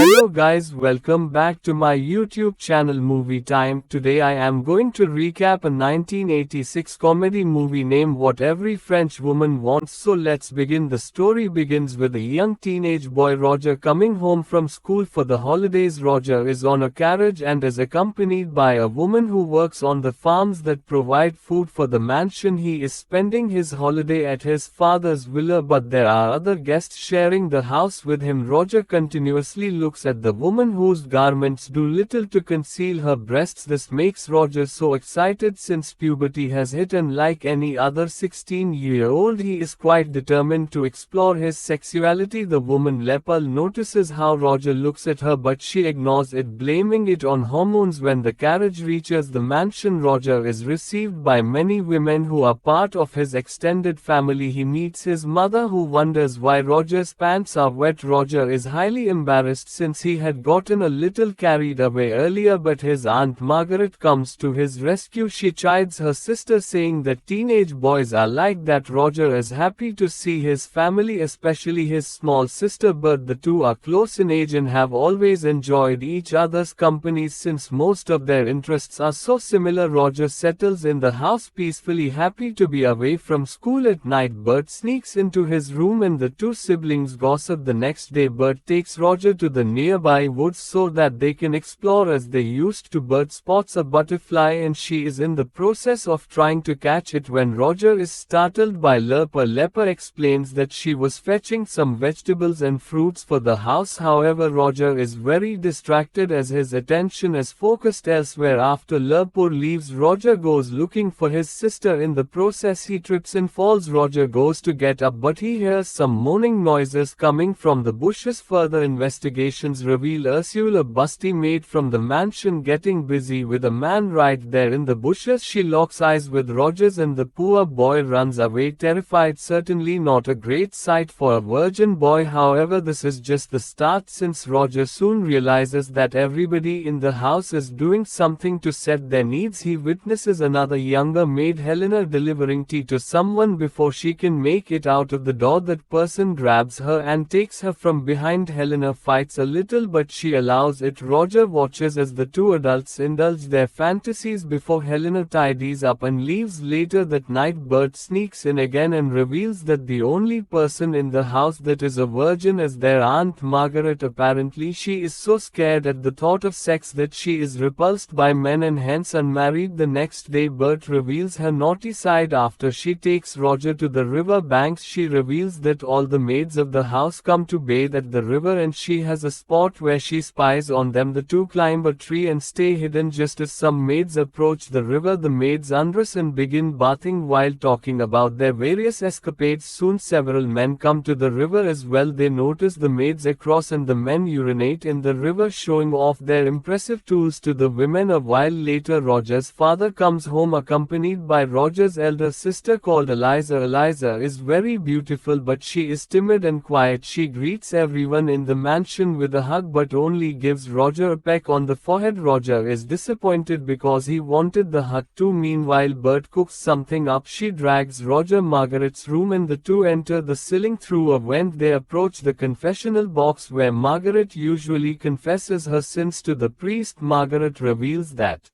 Hello guys, welcome back to my YouTube channel Movie Time. Today I am going to recap a 1986 comedy movie named What Every French Woman Wants. So let's begin. The story begins with a young teenage boy Roger coming home from school for the holidays. Roger is on a carriage and is accompanied by a woman who works on the farms that provide food for the mansion. He is spending his holiday at his father's villa, but there are other guests sharing the house with him. Roger continuously looks at the woman whose garments do little to conceal her breasts. This makes Roger so excited since puberty has hit, and like any other 16-year-old he is quite determined to explore his sexuality. The woman Lepel notices how Roger looks at her, but she ignores it, blaming it on hormones. When the carriage reaches the mansion, Roger is received by many women who are part of his extended family. He meets his mother, who wonders why Roger's pants are wet. Roger is highly embarrassed since he had gotten a little carried away earlier, but his aunt Margaret comes to his rescue. She chides her sister, saying that teenage boys are like that. Roger is happy to see his family, especially his small sister Bert. The two are close in age and have always enjoyed each other's company since most of their interests are so similar. Roger settles in the house peacefully, happy to be away from school. At night, Bert sneaks into his room and the two siblings gossip. The next day, Bert takes Roger to the nearby woods so that they can explore as they used to. Bert spots a butterfly and she is in the process of trying to catch it when Roger is startled by Lepel. Lepel explains that she was fetching some vegetables and fruits for the house. However, Roger is very distracted as his attention is focused elsewhere. After Lepel leaves, Roger goes looking for his sister. In the process, he trips and falls. Roger goes to get up, but he hears some moaning noises coming from the bushes. Further investigations reveal Ursula, a busty maid from the mansion, getting busy with a man right there in the bushes. She locks eyes with Rogers and the poor boy runs away terrified. Certainly not a great sight for a virgin boy. However, this is just the start, since Roger soon realizes that everybody in the house is doing something to set their needs. He witnesses another younger maid, Helena, delivering tea to someone. Before she can make it out of the door, that person grabs her and takes her from behind. Helena fights a little, but she allows it. Roger watches as the two adults indulge their fantasies before Helena tidies up and leaves. Later that night, Bert sneaks in again and reveals that the only person in the house that is a virgin is their Aunt Margaret. Apparently, she is so scared at the thought of sex that she is repulsed by men and hence unmarried. The next day, Bert reveals her naughty side after she takes Roger to the river banks. She reveals that all the maids of the house come to bathe at the river and she has a spot where she spies on them. The two climb a tree and stay hidden just as some maids approach the river. The maids undress and begin bathing while talking about their various escapades. Soon several men come to the river as well. They notice the maids across and the men urinate in the river, showing off their impressive tools to the women. A while later, Roger's father comes home accompanied by Roger's elder sister called Eliza. Eliza is very beautiful, but she is timid and quiet. She greets everyone in the mansion with a hug but only gives Roger a peck on the forehead. Roger is disappointed because he wanted the hug too. Meanwhile, Bert cooks something up. She drags Roger Margaret's room and the two enter the ceiling through a vent. They approach the confessional box where Margaret usually confesses her sins to the priest. Margaret reveals that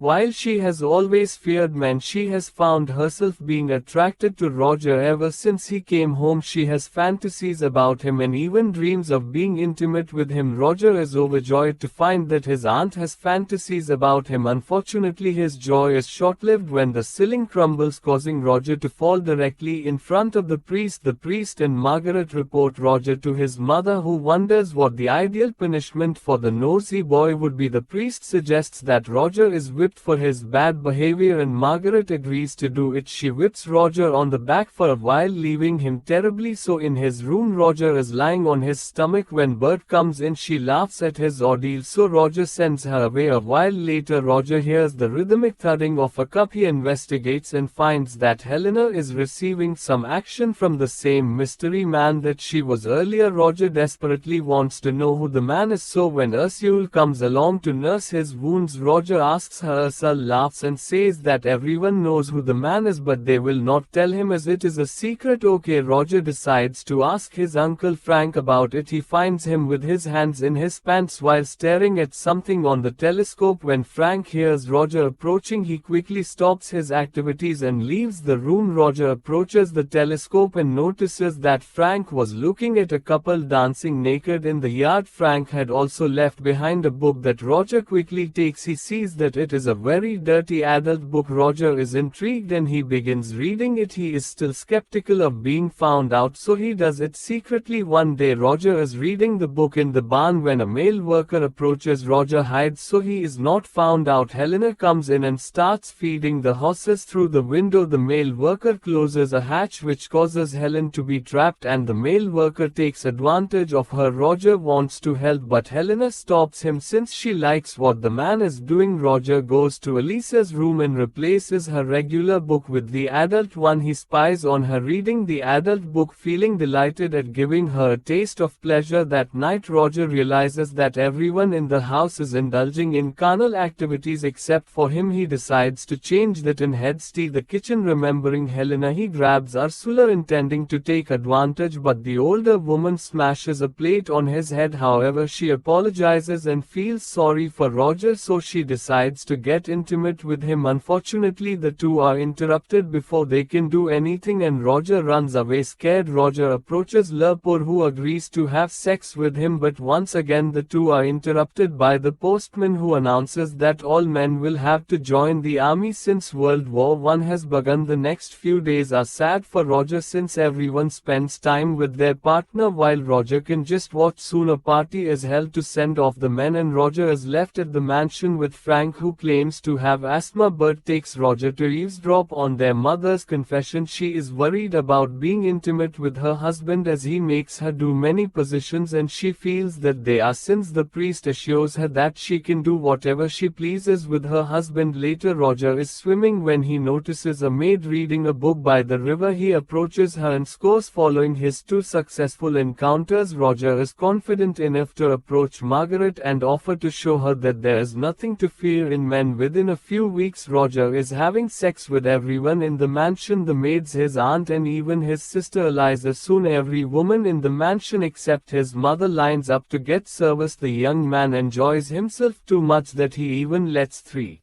while she has always feared men, she has found herself being attracted to Roger ever since he came home. She has fantasies about him and even dreams of being intimate with him. Roger is overjoyed to find that his aunt has fantasies about him. Unfortunately, his joy is short-lived when the ceiling crumbles, causing Roger to fall directly in front of the priest. The priest and Margaret report Roger to his mother, who wonders what the ideal punishment for the nosy boy would be. The priest suggests that Roger is whipped for his bad behavior and Margaret agrees to do it. She whips Roger on the back for a while, leaving him terribly so. In his room, Roger is lying on his stomach. When Bert comes in, she laughs at his ordeal, so Roger sends her away. A while later, Roger hears the rhythmic thudding of a cup. He investigates and finds that Helena is receiving some action from the same mystery man that she was earlier. Roger desperately wants to know who the man is, so when Ursula comes along to nurse his wounds, Roger asks her Ursula laughs and says that everyone knows who the man is but they will not tell him as it is a secret. Okay, Roger decides to ask his uncle Frank about it. He finds him with his hands in his pants while staring at something on the telescope. When Frank hears Roger approaching, he quickly stops his activities and leaves the room. Roger approaches the telescope and notices that Frank was looking at a couple dancing naked in the yard. Frank had also left behind a book that Roger quickly takes. He sees that it is a very dirty adult book. Roger is intrigued and he begins reading it. He is still skeptical of being found out, so he does it secretly. One day Roger is reading the book in the barn when a male worker approaches. Roger hides so he is not found out. Helena comes in and starts feeding the horses through the window. The male worker closes a hatch which causes Helen to be trapped and the male worker takes advantage of her. Roger wants to help but Helena stops him since she likes what the man is doing. Roger goes to Elisa's room and replaces her regular book with the adult one. He spies on her reading the adult book, feeling delighted at giving her a taste of pleasure. That night Roger realizes that everyone in the house is indulging in carnal activities except for him. He decides to change that and heads to the kitchen. Remembering Helena, he grabs Ursula intending to take advantage but the older woman smashes a plate on his head. However, she apologizes and feels sorry for Roger, so she decides to get intimate with him. Unfortunately, the two are interrupted before they can do anything and Roger runs away scared. Roger approaches Lepore who agrees to have sex with him, but once again the two are interrupted by the postman who announces that all men will have to join the army since World War I has begun. The next few days are sad for Roger since everyone spends time with their partner while Roger can just watch. Soon a party is held to send off the men and Roger is left at the mansion with Frank who claims to have asthma. Bert takes Roger to eavesdrop on their mother's confession. She is worried about being intimate with her husband as he makes her do many positions and she feels that they are sins. The priest assures her that she can do whatever she pleases with her husband. Later Roger is swimming when he notices a maid reading a book by the river. He approaches her and scores. Following his two successful encounters, Roger is confident enough to approach Margaret and offer to show her that there is nothing to fear in men. Within a few weeks Roger is having sex with everyone in the mansion, the maids, his aunt and even his sister Eliza. Soon every woman in the mansion except his mother lines up to get service. The young man enjoys himself too much that he even lets 3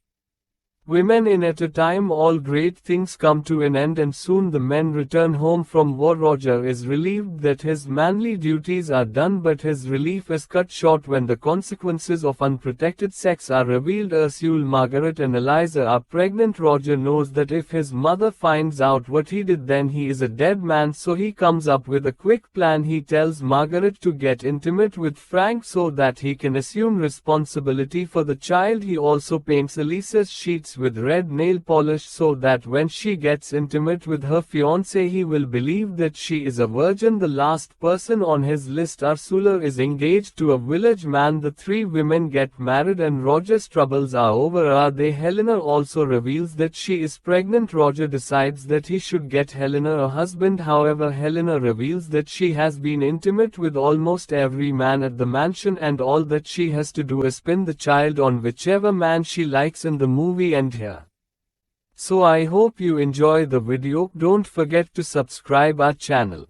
women in at a time. All great things come to an end and soon the men return home from war. Roger is relieved that his manly duties are done, but his relief is cut short when the consequences of unprotected sex are revealed. Ursula, Margaret and Eliza are pregnant. Roger knows that if his mother finds out what he did then he is a dead man, so he comes up with a quick plan. He tells Margaret to get intimate with Frank so that he can assume responsibility for the child. He also paints Elisa's sheets with red nail polish so that when she gets intimate with her fiancé he will believe that she is a virgin. The last person on his list, Ursula, is engaged to a village man. The 3 women get married and Roger's troubles are over. Are they? Helena also reveals that she is pregnant. Roger decides that he should get Helena a husband. However, Helena reveals that she has been intimate with almost every man at the mansion and all that she has to do is pin the child on whichever man she likes. In the movie and here. So I hope you enjoy the video. Don't forget to subscribe our channel.